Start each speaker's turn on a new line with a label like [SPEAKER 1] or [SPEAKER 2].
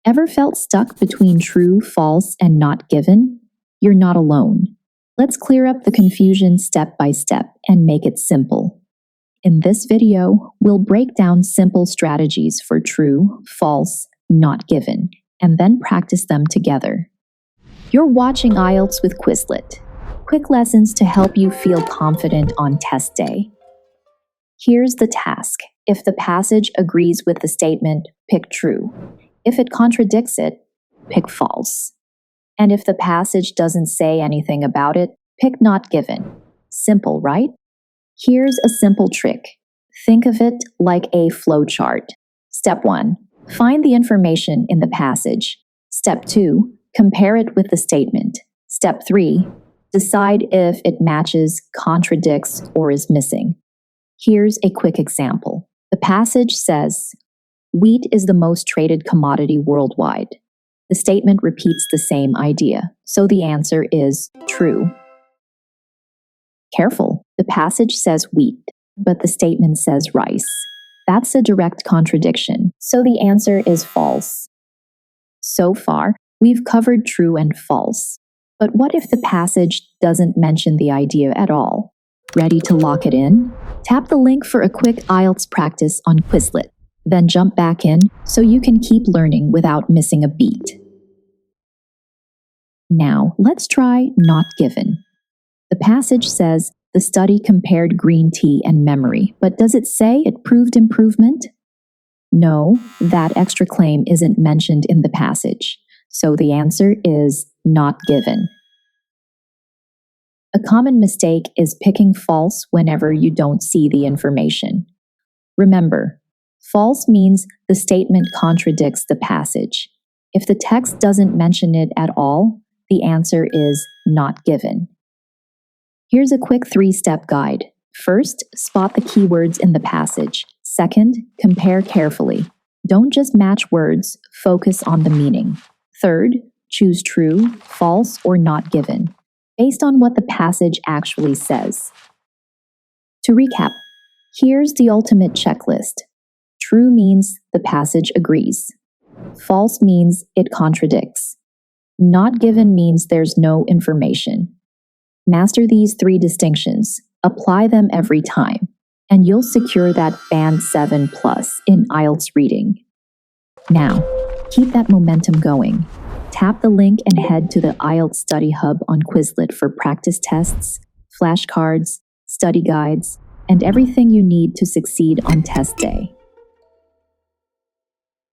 [SPEAKER 1] Ever felt stuck between true, false, and not given? You're not alone. Let's clear up the confusion step by step and make it simple. In this video, we'll break down simple strategies for true, false, not given, and then practice them together. You're watching IELTS with Quizlet. Quick lessons to help you feel confident on test day. Here's the task. If the passage agrees with the statement, pick true. If it contradicts it, pick false. And if the passage doesn't say anything about it, pick not given. Simple, right? Here's a simple trick. Think of it like a flowchart. Step 1. Find the information in the passage. Step 2. Compare it with the statement. Step 3. Decide if it matches, contradicts, or is missing. Here's a quick example. The passage says, "Wheat is the most traded commodity worldwide." The statement repeats the same idea, so the answer is true. Careful, the passage says wheat, but the statement says rice. That's a direct contradiction, so the answer is false. So far, we've covered true and false. But what if the passage doesn't mention the idea at all? Ready to lock it in? Tap the link for a quick IELTS practice on Quizlet. Then jump back in so you can keep learning without missing a beat. Now, let's try not given. The passage says, the study compared green tea and memory, but does it say it proved improvement? No, that extra claim isn't mentioned in the passage, so the answer is not given. A common mistake is picking false whenever you don't see the information. Remember, false means the statement contradicts the passage. If the text doesn't mention it at all, the answer is not given. Here's a quick 3-step guide. First, spot the keywords in the passage. Second, compare carefully. Don't just match words, focus on the meaning. Third, choose true, false, or not given, based on what the passage actually says. To recap, here's the ultimate checklist. True means the passage agrees. False means it contradicts. Not given means there's no information. Master these 3 distinctions, apply them every time, and you'll secure that Band 7+ in IELTS reading. Now, keep that momentum going. Tap the link and head to the IELTS Study Hub on Quizlet for practice tests, flashcards, study guides, and everything you need to succeed on test day.